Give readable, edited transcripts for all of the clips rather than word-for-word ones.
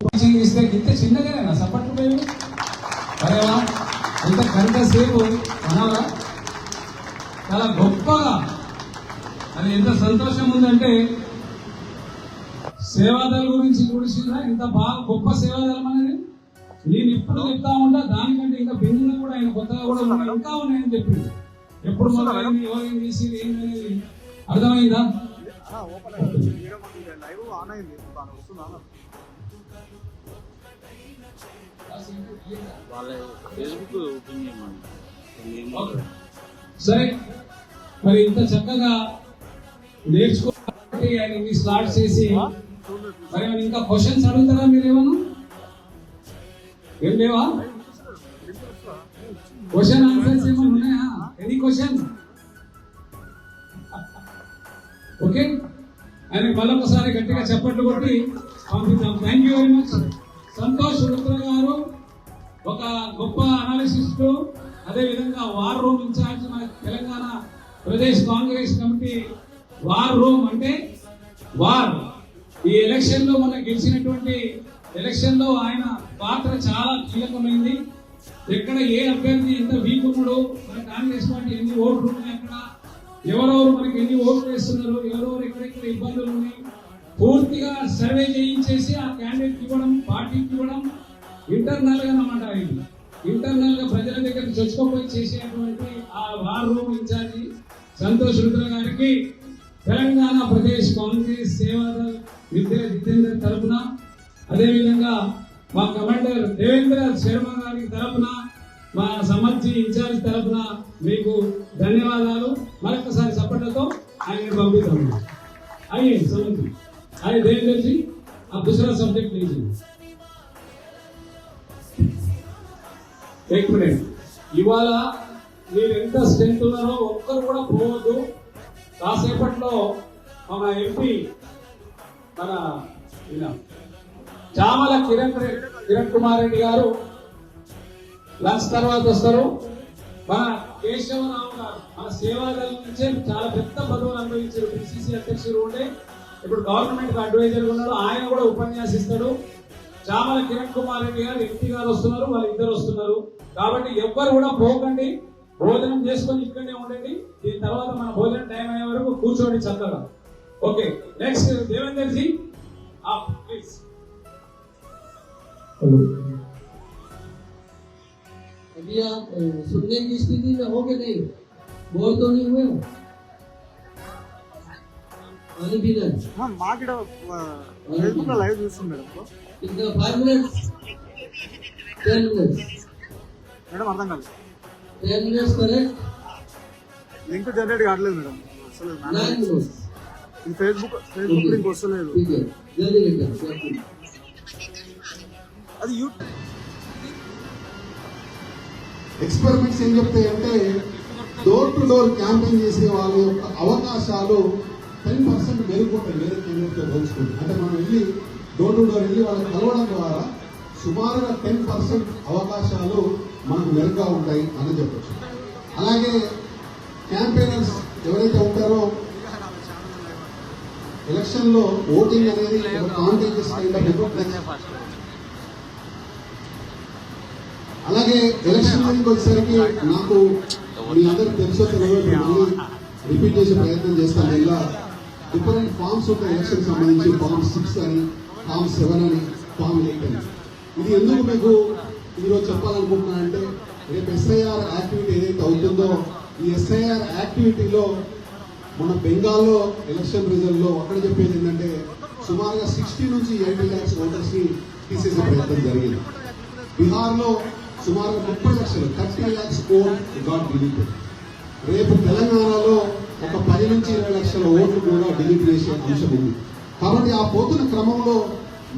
ఇస్తే ఇంత చిన్నగానే సపట్లు మేము అరేవా ఇంత గంట సేపు అనాలా చాలా గొప్పగా అది ఎంత సంతోషం ఉందంటే సేవాదళ గురించి చూసిందా ఇంత బాగా గొప్ప సేవాదళం అనేది నేను ఎప్పుడు చెప్తా ఉంటా దానికంటే ఇంకా భిన్నంగా కూడా ఆయన కొత్తగా కూడా ఇంకా ఉన్నాయని చెప్పింది ఎప్పుడు మొదలైంది ఎవరైనా తీసి ఏంటనేది అర్థమైందా సరే మరి ఇంత చక్కగా నేర్చుకోవాలి ఆయన స్టార్ట్ చేసి మరి ఇంకా క్వశ్చన్స్ అడుగుతారా మీరేమన్నా ఏం లేవా క్వశ్చన్ ఆన్సర్స్ ఏమైనా ఉన్నాయా ఎనీ క్వశ్చన్ ఓకే ఆయన మళ్ళొకసారి గట్టిగా చప్పట్లు కొట్టి పంపిద్దాం thank you very much Santosh Rudra గారు ఒక గొప్ప అనాలిసిస్ట్ అదే విధంగా వార్ రూమ్ ఇన్ఛార్జ్ మన Telangana Pradesh Congress committee war room అంటే వార్ ఈ ఎలక్షన్ లో మనం గెలిచినటువంటి ఎలక్షన్ లో ఆయన పాత్ర చాలా కీలకమైంది ఎక్కడ ఏ అభ్యర్థి ఎంత వీక్ ఉన్నాడు మన కాంగ్రెస్ పార్టీ ఎన్ని ఓట్లు ఉన్నాయి అక్కడ ఎవరెవరు మనకి ఎన్ని ఓట్లు వేస్తున్నారు ఎవరెవరు ఎక్కడెక్కడ ఇబ్బందులు ఉన్నాయి పూర్తిగా సర్వే చేయించేసి ఆ క్యాండిడేట్ ఇవ్వడం పార్టీకి ఇవ్వడం ఇంటర్నల్ గా అన్నమాట ఇది ఇంటర్నల్ గా ప్రజల దగ్గర చొచ్చుకోపోయి చేసేటువంటి ఆ war room incharge Santosh Rudra గారికి తెలంగాణ ప్రదేశ్ కాంగ్రెస్ సేవాదళ్ విద్య జితేందర్ తరఫున అదేవిధంగా మా కమాండర్ దేవేంద్ర శర్మ గారి తరఫున మా సమర్థి ఇన్ఛార్జ్ తరఫున మీకు ధన్యవాదాలు మరొకసారి సపోర్ట్లతో ఆయన పంపిస్తాము आइए समझिए आइए देवेंद्र जी आप दूसरा सब्जेक्ट लीजिए एक मिनट ఇవాళ మీరు ఎంత స్ట్రెంత్ ఉన్నారో ఒక్కరు కూడా పోవద్దు కాసేపట్లో మన ఎంపీ మన చామల కిరణ్ కుమార్ రెడ్డి గారు లంచ్ తర్వాత వస్తారు మన కేశవరావు గారు మన సేవాదళం నుంచే చాలా పెద్ద పదవులు అనుభవించారు పిసిసి అధ్యక్షుడు ఉండే ఇప్పుడు గవర్నమెంట్ అడ్వైజర్ ఉన్నాడు ఆయన కూడా ఉపన్యాసిస్తాడు చామల కిరణ్ కుమార్ రెడ్డి గారు ఎంపీ గారు వస్తున్నారు వాళ్ళు ఇద్దరు వస్తున్నారు కాబట్టి ఎవ్వరు కూడా పోకండి భోజనం చేసుకొని ఇక్కడనే ఉండండి దీని తర్వాత మన భోజనం టైం అయ్యే వరకు కూర్చోండి చక్కగా okay next Devender ji please अभी आप सुनने की स्थिति में हो कि नहीं बोर तो नहीं हुए पानी पीना हाँ माँ की फेसबुक में लाइव చూస్తుంది మేడం कितना 5 मिनट्स 10 मिनट्स మేడం అర్థం కాలేదు 10 मिनट्स करेक्ट లింక్ జనరేట్ కావట్లేదు మేడం అసలు 9 मिनट्स ఈ ఫేస్బుక్ లింక్ వస్తలేదు ठीक है जल्दी लेकर అది యూట్యూబ్ ఎక్స్పెరిమెంట్స్ ఏం చెప్తాయంటే డోర్ టు డోర్ క్యాంపెయిన్ చేసే వాళ్ళ యొక్క అవకాశాలు 10% మెరుగుంటాయి వేరే కేంద్రంతో పోల్చుకుంటే అంటే మనం వెళ్ళి డోర్ టు డోర్ వెళ్ళి వాళ్ళని కలవడం ద్వారా సుమారుగా 10% అవకాశాలు మనకు మెరుగ్గా ఉంటాయి అని చెప్పచ్చు అలాగే క్యాంపెయినర్స్ ఎవరైతే ఉంటారో ఎలక్షన్లో ఓటింగ్ అనేది ఒక కాంటేజియస్ కైండ్ ఆఫ్ అలాగే ఎలక్షన్ మీదకి వచ్చేసరికి నాకు మీ అందరికి తెలుసో తెలియదు మళ్ళీ రిపీట్ చేసే ప్రయత్నం చేస్తాను ఇలా డిఫరెంట్ ఫామ్స్ ఉంటాయి ఎలక్షన్ సంబంధించి ఫామ్ 6 అని ఫామ్ 7 అని ఫామ్ 8 అని ఇది ఎందుకు మీకు ఈరోజు చెప్పాలనుకుంటున్నానంటే రేపు ఎస్ఐఆర్ యాక్టివిటీ ఏదైతే అవుతుందో ఈ ఎస్ఐఆర్ యాక్టివిటీలో మన బెంగాల్లో ఎలక్షన్ రిజల్ట్లో అక్కడ చెప్పేది ఏంటంటే సుమారుగా 60 నుంచి 80 lakhs ఓటర్స్ని తీసేసే ప్రయత్నం జరిగింది బీహార్లో సుమారుగా 30 లక్షలు 30 lakhs ఓట్ గాట్ డిలీటెడ్ రేపు తెలంగాణలో ఒక 10 నుంచి 20 లక్షల ఓట్లు కూడా డిలీట్ చేసే అంశం ఉంది కాబట్టి ఆ పోతున్న క్రమంలో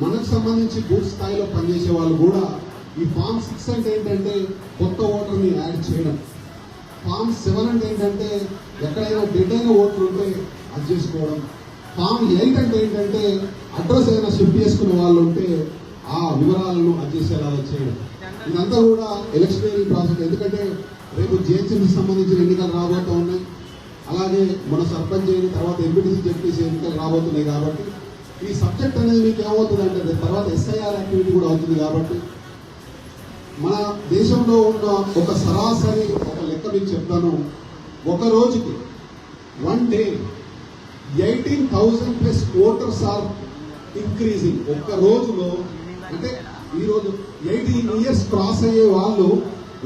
మనకు సంబంధించి బూత్ స్థాయిలో పనిచేసే వాళ్ళు కూడా ఈ ఫామ్ 6 అంటే ఏంటంటే కొత్త ఓటర్ని యాడ్ చేయడం ఫామ్ 7 అంటే ఏంటంటే ఎక్కడైనా డెడ్ అయిన ఓట్లు ఉంటే అది చేసుకోవడం ఫామ్ 8 అంటే ఏంటంటే అడ్రస్ ఏదైనా షిఫ్ట్ చేసుకునే వాళ్ళు ఉంటే ఆ వివరాలను అధ్యక్షాలు చేయడం ఇదంతా కూడా ఎలక్షనరీ ప్రాసెస్ ఎందుకంటే రేపు జిహెచ్ఎంసీ సంబంధించిన ఎన్నికలు రాబోతూ ఉన్నాయి అలాగే మన సర్పంచ్ అయిన తర్వాత ఎంపీటీసీ జెడ్పీసీ ఎన్నికలు రాబోతున్నాయి కాబట్టి ఈ సబ్జెక్ట్ అనేది మీకు ఏమవుతుంది అంటే తర్వాత ఎస్ఐఆర్ యాక్టివిటీ కూడా అవుతుంది. కాబట్టి మన దేశంలో ఉన్న ఒక సరాసరి ఒక లెక్క మీకు చెప్తాను. ఒక రోజుకి 1 day 18,000 plus voters are increasing. ఒక్క రోజులో అంటే ఈ రోజు 18 ఇయర్స్ క్రాస్ అయ్యే వాళ్ళు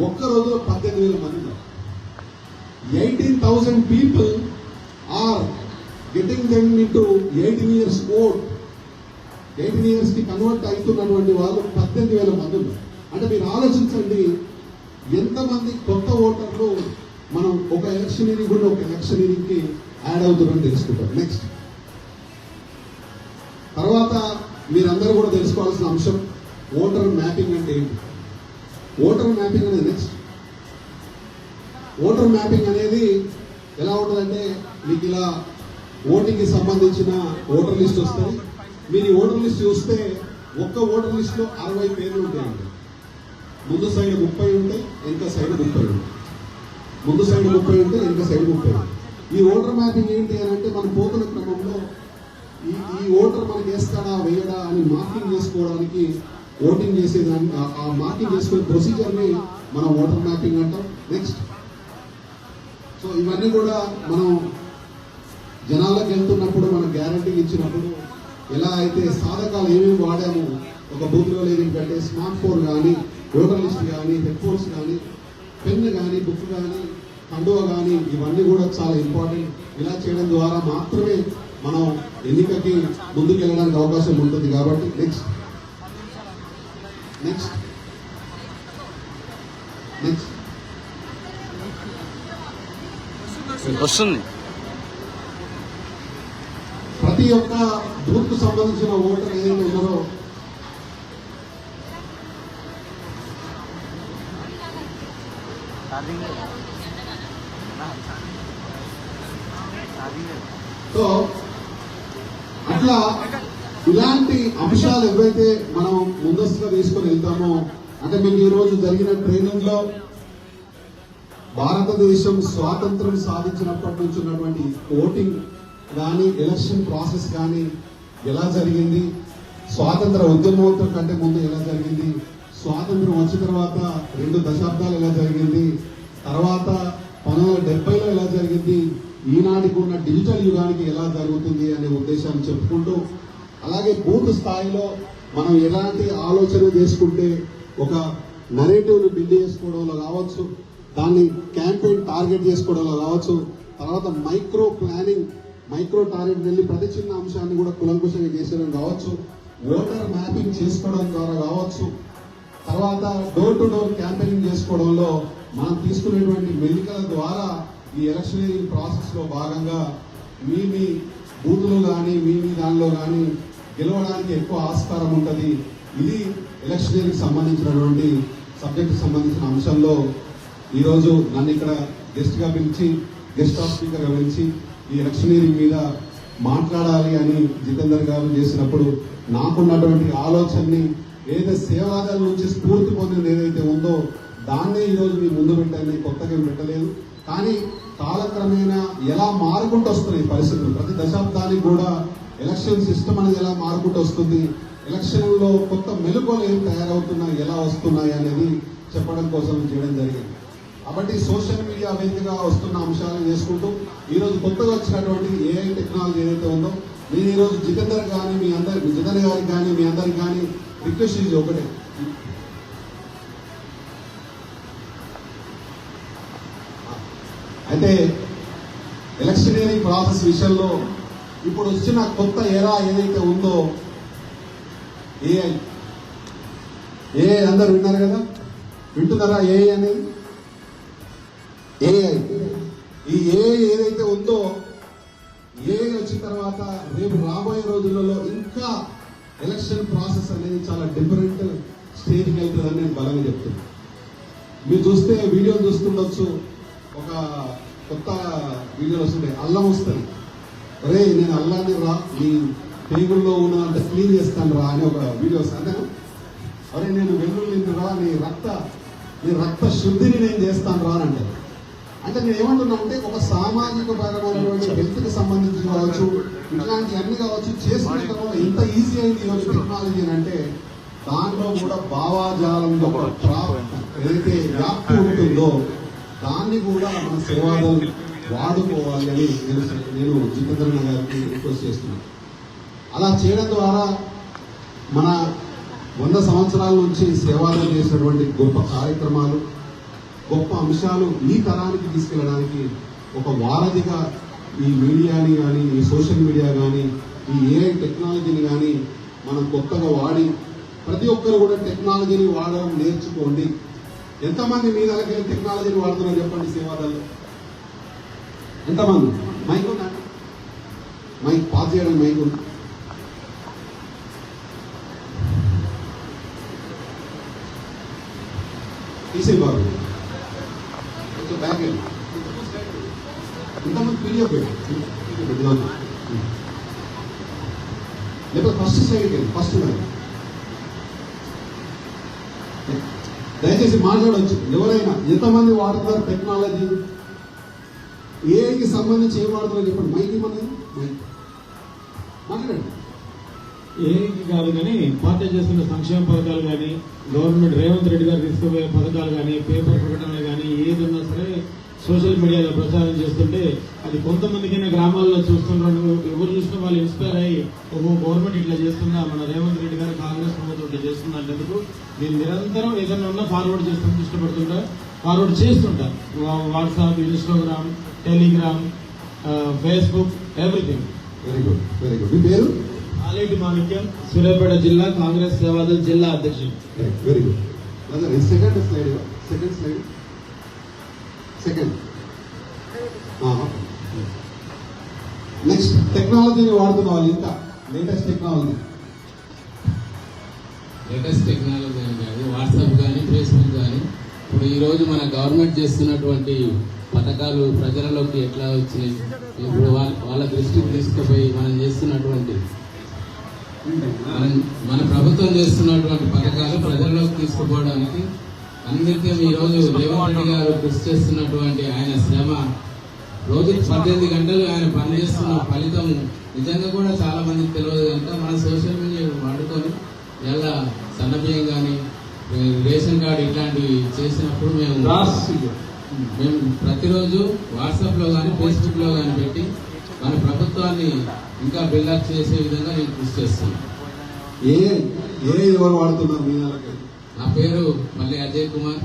ఒక్క రోజులో 18,000 మంది. 18,000 people are getting them into 18 years old. 18 years కి కన్వర్ట్ అవుతున్నటువంటి వాళ్ళు 18,000 మంది ఉన్నారు. అంటే మీరు ఆలోచించండి ఎంతమంది కొత్త ఓటర్లు మనం ఒక ఎలక్షనీరింగ్ కూడా ఒక ఎలక్షనీరింగ్ కి యాడ్ అవుతుందని తెలుసుకుంటాం. నెక్స్ట్ తర్వాత మీరందరూ కూడా తెలుసుకోవాల్సిన అంశం ఓటర్ మ్యాపింగ్ అంటే ఏంటి. ఓటర్ మ్యాపింగ్ అనేది నెక్స్ట్ ఓటర్ మ్యాపింగ్ అనేది ఎలా ఉంటుందంటే మీకు ఇలా ఓటింగ్ కి సంబంధించిన ఓటర్ లిస్ట్ వస్తుంది. మీరు ఈ ఓటర్ లిస్ట్ చూస్తే ఒక్క ఓటర్ లిస్ట్ లో 60 పేర్లు ఉంటాయండి. ముందు సైడ్ 30 ఉంటాయి, వెనక సైడ్ 30 ఉంటాయి. ముందు సైడ్ 30 ఉంటే వెనక సైడ్ 30 ఉంటాయి. ఈ ఓటర్ మ్యాపింగ్ ఏంటి అని అంటే మనం పోతున్న క్రమంలో ఈ ఓటర్ మనకి వేస్తాడా వేయడా అని మార్కింగ్ చేసుకోవడానికి ఓటింగ్ చేసేదాన్ని ఆ మార్కింగ్ చేసుకునే ప్రొసీజర్ని మనం ఓటర్ మ్యాపింగ్ అంటాం. నెక్స్ట్ సో ఇవన్నీ కూడా మనం జనాలకు వెళ్తున్నప్పుడు మనం గ్యారంటీ ఇచ్చినప్పుడు ఎలా అయితే సాధకాలు ఏమేమి వాడాము ఒక బూత్లో లేదంటే స్మార్ట్ ఫోన్ కానీ ఓటర్ లిస్ట్ కానీ హెడ్ ఫోన్స్ కానీ పెన్ కానీ బుక్ కానీ కండువ కానీ ఇవన్నీ కూడా చాలా ఇంపార్టెంట్. ఇలా చేయడం ద్వారా మాత్రమే మనం ఎన్నికకి ముందుకు వెళ్ళడానికి అవకాశం ఉంటుంది. కాబట్టి నెక్స్ట్ నెక్స్ట్ నెక్స్ట్ వస్తుంది. ప్రతి ఒక్క బూత్ కు సంబంధించిన ఓటర్ ఏదైతే ఉన్నారో సో అట్లా ఇలాంటి అంశాలు ఏవైతే మనం ముందస్తుగా తీసుకొని వెళ్తామో అంటే మీకు ఈ రోజు జరిగిన ట్రైనింగ్ లో భారతదేశం స్వాతంత్రం సాధించినప్పటి నుంచి ఉన్నటువంటి ఓటింగ్ కానీ ఎలక్షన్ ప్రాసెస్ కానీ ఎలా జరిగింది, స్వాతంత్ర ఉద్యమోత్తరం కంటే ముందు ఎలా జరిగింది, స్వాతంత్రం వచ్చిన తర్వాత 2 దశాబ్దాలు ఎలా జరిగింది, తర్వాత 1970లో ఎలా జరిగింది, ఈనాటికి ఉన్న డిజిటల్ యుగానికి ఎలా జరుగుతుంది అనే ఉద్దేశాన్ని చెప్పుకుంటూ అలాగే బూత్ స్థాయిలో మనం ఎలాంటి ఆలోచన చేసుకుంటే ఒక నరేటివ్ని బిల్డ్ చేసుకోవడంలో కావచ్చు, దాన్ని క్యాంపెయిన్ టార్గెట్ చేసుకోవడంలో కావచ్చు, తర్వాత మైక్రో ప్లానింగ్ మైక్రో టార్గెట్ వెళ్ళి ప్రతి చిన్న అంశాన్ని కూడా కులంకుశంగా చేసేయడం కావచ్చు, ఓటర్ మ్యాపింగ్ చేసుకోవడం ద్వారా కావచ్చు, తర్వాత డోర్ టు డోర్ క్యాంపెయినింగ్ చేసుకోవడంలో మనం తీసుకునేటువంటి మెలికల ద్వారా ఈ ఎలక్షనీరింగ్ ప్రాసెస్ లో భాగంగా మీ బూతులు కానీ మీ దానిలో కానీ గెలవడానికి ఎక్కువ ఆస్కారం ఉంటుంది. ఇది ఎలక్షనీరింగ్ సంబంధించినటువంటి సబ్జెక్ట్ సంబంధించిన అంశంలో ఈరోజు నన్ను ఇక్కడ గెస్ట్ గా పిలిచి గెస్ట్ ఆఫ్ స్పీకర్ గా పిలిచి ఈ ఎలక్షనీరింగ్ మీద మాట్లాడాలి అని జితేందర్ గారు చేసినప్పుడు నాకున్నటువంటి ఆలోచనని ఏదైతే సేవాదాల నుంచి స్ఫూర్తి పొందింది ఏదైతే ఉందో దాన్నే ఈరోజు మీ ముందు పెట్టాలని కొత్తగా పెట్టలేదు. కానీ కాలక్రమేణా ఎలా మారుకుంటూ వస్తున్నాయి పరిస్థితులు, ప్రతి దశాబ్దానికి కూడా ఎలక్షన్ సిస్టమ్ అనేది ఎలా మారుకుంటూ వస్తుంది, ఎలక్షన్లో కొత్త మెలుకువలు ఏం తయారవుతున్నాయి, ఎలా వస్తున్నాయి అనేది చెప్పడం కోసం చేయడం జరిగింది. కాబట్టి సోషల్ మీడియా వేదికగా వస్తున్న అంశాలను చేసుకుంటూ ఈరోజు కొత్తగా వచ్చినటువంటి ఏఐ టెక్నాలజీ ఏదైతే ఉందో నేను ఈరోజు జితేందర్ కానీ జితేందర్ గారికి కానీ మీ అందరికి కానీ రిక్వెస్ట్ ఇది ఒకటే, అయితే ఎలక్షనీరింగ్ ప్రాసెస్ విషయంలో ఇప్పుడు వచ్చిన కొత్త ఎరా ఏదైతే ఉందో ఏఐ అందరు విన్నారు కదా, వింటున్నారా ఏఐ అనేది? ఏఐ ఈ ఏఐ ఏదైతే ఉందో ఏఐ వచ్చిన తర్వాత రేపు రాబోయే రోజులలో ఇంకా ఎలక్షన్ ప్రాసెస్ అనేది చాలా డిఫరెంట్ స్టేజ్కి వెళ్తుందని నేను బలంగా చెప్తున్నాను. మీరు చూస్తే వీడియో చూస్తుండొచ్చు, ఒక కొత్త వీడియోలు వస్తుంటాయి, అల్లం వస్తుంది, అరే నేను అల్లాన్ని రా నీ పేగుల్లో ఉన్న అంటే క్లీన్ చేస్తాను రా అని ఒక వీడియో వస్తుంది. అరే నేను వెల్లుల్లి రా నీ రక్త శుద్ధిని నేను చేస్తాను రా అని అంటారు. అంటే నేను ఏమంటున్నా అంటే ఒక సామాజిక పరమైనటువంటి హెల్త్కి సంబంధించి కావచ్చు, ఇట్లాంటి అన్ని కావచ్చు చేసుకున్న తర్వాత ఎంత ఈజీ అయింది ఈరోజు టెక్నాలజీ అని అంటే దాంట్లో కూడా భావాజాలంలో ఏదైతే వ్యాప్తి ఉంటుందో దాన్ని కూడా మన సేవాదలు వాడుకోవాలి అని నేను జితేంద్ర గారికి రిక్వెస్ట్ చేస్తున్నాను. అలా చేయడం ద్వారా మన 100 సంవత్సరాల నుంచి సేవాదలు చేసినటువంటి గొప్ప కార్యక్రమాలు, గొప్ప అంశాలు ఈ తరానికి తీసుకెళ్ళడానికి ఒక వారధిగా ఈ మీడియాని కానీ, ఈ సోషల్ మీడియా కానీ, ఈ ఏఐ టెక్నాలజీని కానీ మనం కొత్తగా వాడి ప్రతి ఒక్కరు కూడా టెక్నాలజీని వాడడం నేర్చుకోండి. ఎంతమంది మీ దగ్గర టెక్నాలజీని వాడుతున్నారో చెప్పండి సేవాదల్లో. ఎంతమంది? మైక్ ఉందా? మైక్ పాస్ చేయడం మైక్ ఉంది. తీసే బాబు కొంచెం బ్యాక్ వెళ్ళి ఇంతమంది పీడిఎఫ్ లేకపోతే ఫస్ట్ సైడ్కి వెళ్ళి ఫస్ట్ దయచేసి మాట్లాడవచ్చు. ఎవరైనా ఎంతమంది వాడుతున్నారు టెక్నాలజీ, ఏఐకి సంబంధించి ఏం వాడుతున్నారో చెప్పండి. మైక్ ఇవ్వండి. మైక్ మాట్లాడండి. ఏఐకి కాదు కానీ పార్టీ చేస్తున్న సంక్షేమ పథకాలు కానీ, గవర్నమెంట్ రేవంత్ రెడ్డి గారు తీసుకుపోయే పథకాలు కానీ, పేపర్ ప్రకటనలు కానీ ఏదన్నా సరే సోషల్ మీడియాలో ప్రచారం చేస్తుంటే అది కొంతమందికైనా గ్రామాల్లో చూస్తున్నారు. ఎవరు చూసినా వాళ్ళు ఇన్స్పైర్ అయ్యి ఓహో గవర్నమెంట్ ఇట్లా చేస్తుందా, మన రేవంత్ రెడ్డి గారు కాంగ్రెస్ ప్రభుత్వం ఇట్లా చేస్తుందా అనేందుకు నేను నిరంతరం ఏదైనా ఉన్నా ఫార్వర్డ్ చేస్తాను, ఇష్టపడుతుంటా, ఫార్వర్డ్ చేస్తుంటా. WhatsApp, Instagram, Telegram, Facebook, everything. Very good, very good. మీ పేరు? ఆలేటి మాణిక్యం, సూర్యాపేట జిల్లా కాంగ్రెస్ సేవాదల్ జిల్లా అధ్యక్షుడు. Very good. Second slide, second slide, second. Next టెక్నాలజీని వాడుతున్న వాళ్ళు ఇంకా లేటెస్ట్ టెక్నాలజీ అని కాదు, వాట్సాప్ కానీ ఫేస్బుక్ కానీ ఇప్పుడు ఈరోజు మన గవర్నమెంట్ చేస్తున్నటువంటి పథకాలు ప్రజలలోకి ఎట్లా వచ్చినాయి, ఇప్పుడు వాళ్ళ దృష్టికి తీసుకుపోయి మనం చేస్తున్నటువంటి మన ప్రభుత్వం చేస్తున్నటువంటి పథకాలు ప్రజల్లోకి తీసుకుపోవడానికి అందరికీ ఈరోజు రేవంత్ రెడ్డి గారు కృషి చేస్తున్నటువంటి ఆయన శ్రమ, రోజుకి 18 గంటలు ఆయన పనిచేస్తున్న ఫలితం నిజంగా కూడా చాలా మందికి తెలియదు కనుక మన సోషల్ మీడియా వాడుకొని ఇలా సన్నబియ్యం కానీ రేషన్ కార్డు ఇట్లాంటివి చేసినప్పుడు మేము ప్రతిరోజు వాట్సాప్లో కానీ ఫేస్బుక్లో కానీ పెట్టి మన ప్రభుత్వాన్ని ఇంకా బిల్డప్ చేసే విధంగా నేను కృషి చేస్తున్నాను. ఎవరు వాడుతున్నారు మీ నెలకి? నా పేరు మళ్ళీ అజయ్ కుమార్,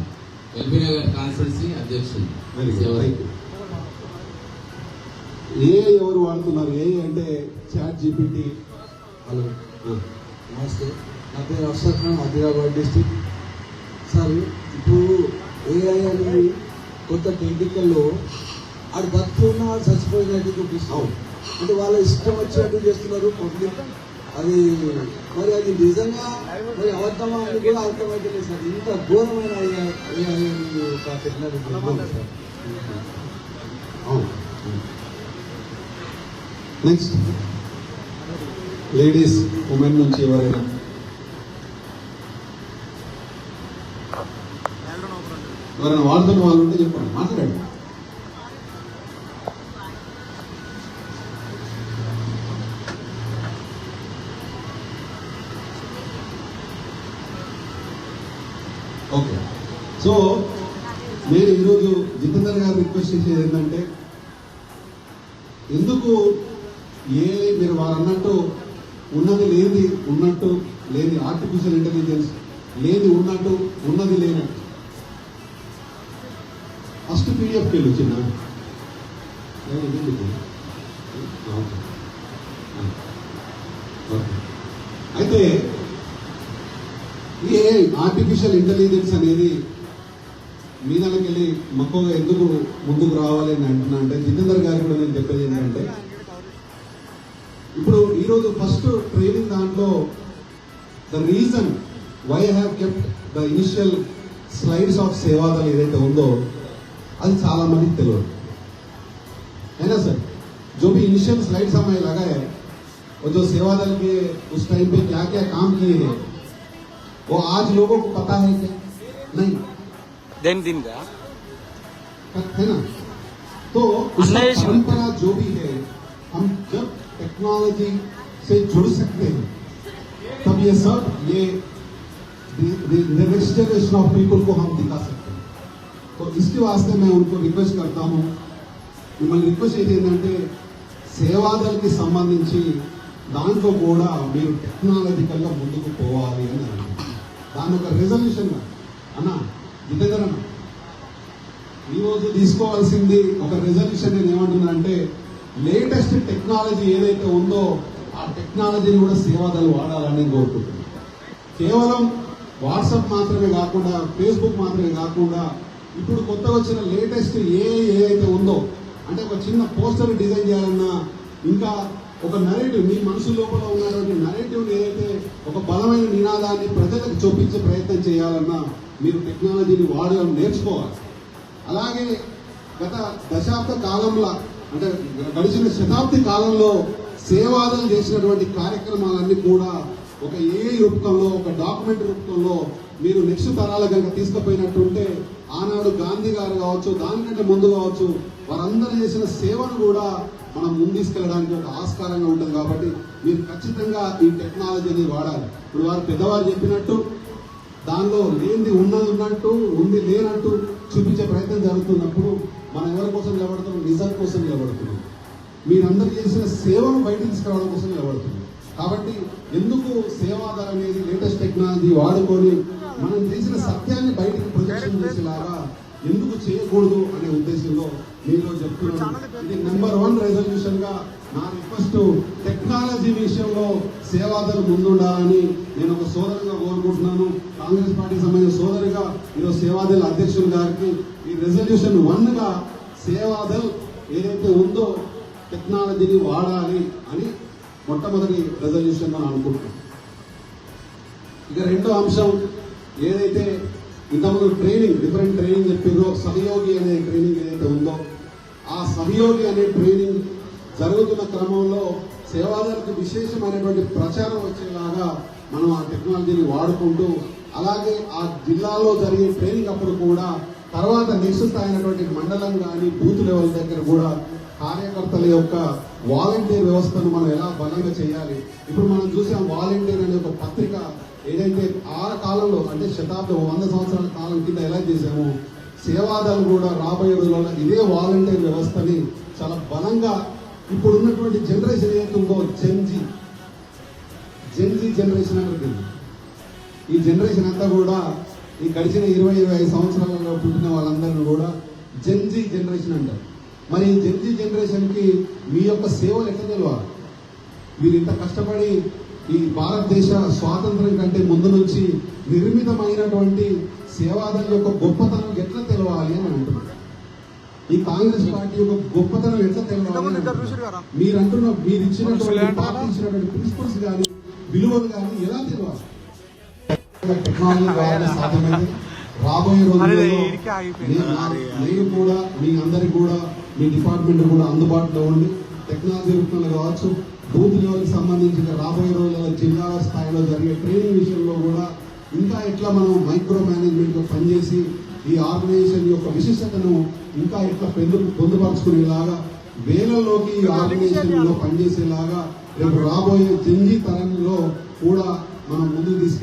ఎల్బీ నగర్ కాన్స్టిట్యున్సీ అధ్యక్షుడు. ఎవరు వాడుతున్నారు? ఏ అంటే చాట్ జీపీటీ. హలో నమస్తే, నా పేరు అఫ్సర్ ఖాన్, ఆదిలాబాద్ డిస్టిక్. సార్ ఇప్పుడు ఏఐ అనేది కొత్త టెక్నికల్లో ఆడు బతుకున్న వాడు చచ్చిపోయినట్టు చూపిస్తాం. అంటే వాళ్ళ ఇష్టం వచ్చేట్టు చేస్తున్నారు పబ్లిక్. అది మరి అది నిజంగా మరి అబద్ధమా అని కూడా అర్థమైతే లేదు సార్. ఇంత ఘోరమైన ఒక technology sir. Next ladies, women నుంచి ఎవరైనా వాడుతున్న వాళ్ళు ఉంటే చెప్పండి, మాట్లాడండి. ఓకే, సో నేను ఈరోజు జితేందర్ గారు రిక్వెస్ట్ చేసేది ఏంటంటే, ఎందుకు మీరు వారు అన్నట్టు ఉన్నది లేని ఉన్నట్టు, లేని ఆర్టిఫిషియల్ ఇంటెలిజెన్స్ లేని ఉన్నట్టు, ఉన్నది లేనట్టు. ఫస్ట్ పీడిఎఫ్కి వెళ్ళి చిన్న అయితే ఈ ఆర్టిఫిషియల్ ఇంటెలిజెన్స్ అనేది మీ దానికి వెళ్ళి మక్కువగా ఎందుకు ముందుకు రావాలి అని అంటున్నా అంటే, జితేందర్ గారికి కూడా నేను చెప్పేది ఏంటంటే, ఇప్పుడు ఈరోజు ఫస్ట్ ట్రైనింగ్ దాంట్లో the reason why I have kept the initial slides of Seva Dal ఏదైతే ఉందో అది చాలా మందికి తెలియదు. है ना सर? जो भी इनिशियल स्लाइड्स हमें लगा है और जो सेवादल के उस टाइम पे क्या क्या काम किए हैं वो आज लोगों को पता है क्या? नहीं। दिन का है ना? तो उसका परंपरा जो भी है, हम जब टेक्नोलॉजी से जुड़ सकते हैं तब ये सब ये नेक्स्ट जनरेशन ऑफ पीपल को हम दिखा सकते हैं. तो इसके वास्ते मैं उनको रिक्वेस्ट करता हूँ, మిమ్మల్ని రిక్వెస్ట్ చేసేది ఏంటంటే సేవాదల్కి సంబంధించి దాంట్లో కూడా మీరు టెక్నాలజికల్గా ముందుకు పోవాలి అని అనుకుంటున్నాను. దాని ఒక రెజల్యూషన్గా అన్న జితేందర్ అన్న ఈరోజు తీసుకోవాల్సింది ఒక రెజల్యూషన్. నేను ఏమంటున్నానంటే లేటెస్ట్ టెక్నాలజీ ఏదైతే ఉందో ఆ టెక్నాలజీని కూడా సేవాదలు వాడాలని కోరుకుంటున్నాను. కేవలం వాట్సాప్ మాత్రమే కాకుండా, ఫేస్బుక్ మాత్రమే కాకుండా, ఇప్పుడు కొత్తగా వచ్చిన లేటెస్ట్ ఏదైతే ఉందో, అంటే ఒక చిన్న పోస్టర్ డిజైన్ చేయాలన్నా, ఇంకా ఒక నరేటివ్ మీ మనసు లోపల ఉన్నటువంటి నరేటివ్ ఏదైతే ఒక బలమైన నినాదాన్ని ప్రజలకు చూపించే ప్రయత్నం చేయాలన్నా మీరు టెక్నాలజీని వాడడం నేర్చుకోవాలి. అలాగే గత దశాబ్ద కాలంలో, అంటే గడిచిన శతాబ్ది కాలంలో సేవాదలు చేసినటువంటి కార్యక్రమాలన్నీ కూడా ఒక ఏఐ రూపంలో, ఒక డాక్యుమెంట్ రూపంలో మీరు నెక్స్ట్ తరాల కనుక తీసుకుపోయినట్టుంటే, ఆనాడు గాంధీ గారు కావచ్చు, దానికంటే ముందు కావచ్చు, వారందరూ చేసిన సేవను కూడా మనం ముందు తీసుకెళ్ళడానికి ఒక ఆస్కారంగా ఉంటుంది. కాబట్టి మీరు ఖచ్చితంగా ఈ టెక్నాలజీని వాడాలి. ఇప్పుడు వారు పెద్దవారు చెప్పినట్టు దానిలో లేనిది ఉన్నది ఉన్నట్టు, ఉంది లేనట్టు చూపించే ప్రయత్నం జరుగుతున్నప్పుడు మనం ఎవరి కోసం నిలబడుతున్నాం? నిజం కోసం నిలబడుతున్నాం. మీరందరూ చేసిన సేవను బయటకు తీసుకురావడం కోసం నిలబడుతున్నాం. కాబట్టి ఎందుకు సేవాదళ అనేది లేటెస్ట్ టెక్నాలజీ వాడుకొని మనం చేసిన సత్యాన్ని బయటకు ప్రొజెక్షన్ చేసేలాగా ఎందుకు చేయకూడదు అనే ఉద్దేశంలో మీలో చెప్తున్నాను. ఇది నెంబర్ 1 రెజల్యూషన్ గా నా రిక్వెస్ట్. టెక్నాలజీ విషయంలో సేవాదలు ముందుండాలని నేను ఒక సోదరుగా కోరుకుంటున్నాను. కాంగ్రెస్ పార్టీకి సంబంధించిన సోదరుగా ఈరోజు సేవాదళ అధ్యక్షులు గారికి ఈ రెజల్యూషన్ 1 గా సేవాదల్ ఏదైతే ఉందో టెక్నాలజీని వాడాలి అని మొట్టమొదటి రెజల్యూషన్ గా అనుకుంటున్నాను. ఇక రెండో అంశం ఏదైతే ఇంతకుముందు డిఫరెంట్ ట్రైనింగ్ చెప్పారో, సహయోగి అనే ట్రైనింగ్ ఏదైతే ఉందో, ఆ సహయోగి అనే ట్రైనింగ్ జరుగుతున్న క్రమంలో సేవాదాలకు విశేషమైనటువంటి ప్రచారం వచ్చేలాగా మనం ఆ టెక్నాలజీని వాడుకుంటూ, అలాగే ఆ జిల్లాలో జరిగే ట్రైనింగ్ అప్పుడు కూడా తర్వాత నెక్స్ట్ స్థాయినటువంటి మండలం కానీ బూత్ లెవెల్ దగ్గర కూడా కార్యకర్తల యొక్క వాలంటీర్ వ్యవస్థను మనం ఎలా బలంగా చేయాలి. ఇప్పుడు మనం చూసాం వాలంటీర్ అనే ఒక పత్రిక ఏదైతే ఆ కాలంలో, అంటే శతాబ్దం 100 సంవత్సరాల కాలం కింద ఎలా చేసామో, సేవాదలు కూడా రాబోయే రోజుల్లో ఇదే వాలంటీర్ వ్యవస్థని చాలా బలంగా ఇప్పుడు ఉన్నటువంటి జనరేషన్ ఏదైతే ఉందో జెన్జీ జనరేషన్ అనేది, ఈ జనరేషన్ అంతా కూడా ఈ గడిచిన 20-25 సంవత్సరాలలో పుట్టిన వాళ్ళందరినీ కూడా జెన్జీ జనరేషన్ అంటారు. మరి ఈ జెన్జీ జనరేషన్కి మీ యొక్క సేవలు ఎట్లా తెలవాలి? మీరు ఇంత కష్టపడి ఈ భారతదేశ స్వాతంత్రం కంటే ముందు నుంచి నిర్మితమైనటువంటి సేవాదళ యొక్క గొప్పతనం ఎట్లా తెలవాలి అని అంటున్నారు. ఈ కాంగ్రెస్ పార్టీ యొక్క గొప్పతనం ఎట్లా తెలవాలి? మీరు ఇచ్చినటువంటి పార్టీ ఇచ్చినటువంటి ప్రిన్సిపల్స్ కానీ విలువలు కానీ ఎలా తెలవాలి? టెక్నాలజీ ద్వారా సాధ్యమైంది. రాబోయే రోజుల్లో నేను కూడా మీ అందరికి కూడా మీ డిపార్ట్మెంట్ కూడా అందుబాటులో ఉండి టెక్నాలజీ రూపంలో కావచ్చు, బూత్ లెవెల్కి సంబంధించిన రాబోయే రోజుల్లో జిల్లాల స్థాయిలో జరిగే ట్రైనింగ్ విషయంలో కూడా ఇంకా ఎట్లా మనం మైక్రో మేనేజ్మెంట్తో పనిచేసి ఈ ఆర్గనైజేషన్ యొక్క విశిష్టతను ఇంకా ఎట్లా పొందుపరుచుకునేలాగా, వేలల్లోకి ఈ ఆర్గనైజేషన్లో పనిచేసేలాగా రేపు రాబోయే జంజీ తరంలో కూడా మనం ముందుకు తీసుకెళ్ళి